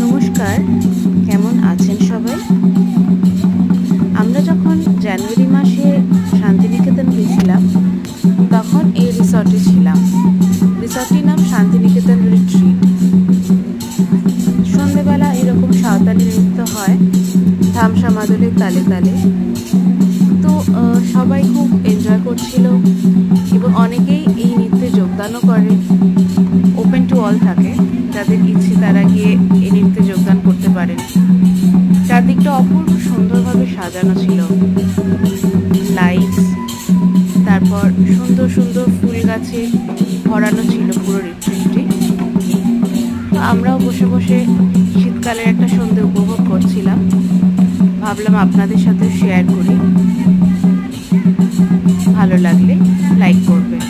নমস্কার, কেমন আছেন সবাই? আমরা যখন জানুয়ারি মাসে শান্তিনিকেতন গেছিলাম তখন এই রিসর্টে ছিলাম। রিসর্টটির নাম শান্তিনিকেতন রিট্রিট। সন্ধেবেলা এরকম সাঁওতালি নৃত্য হয় ধামসা মাদলের তালে তালে। তো সবাই খুব এনজয় করছিল এবং অনেকেই এই নৃত্যে যোগদানও করে। ওপেন টু অল থাকে, যাদের ইচ্ছে তারা গিয়ে এই নৃত্যে যোগদান করতে পারেন। চারদিকটা অপূর্ব সুন্দরভাবে সাজানো ছিল, লাইটস, তারপর সুন্দর সুন্দর ফুল গাছে ভরানো ছিল পুরো রিট্রিটটি। তো আমরাও বসে বসে শীতকালের একটা সন্ধে উপভোগ করছিলাম। ভাবলাম আপনাদের সাথে শেয়ার করি। ভালো লাগলে লাইক করবেন।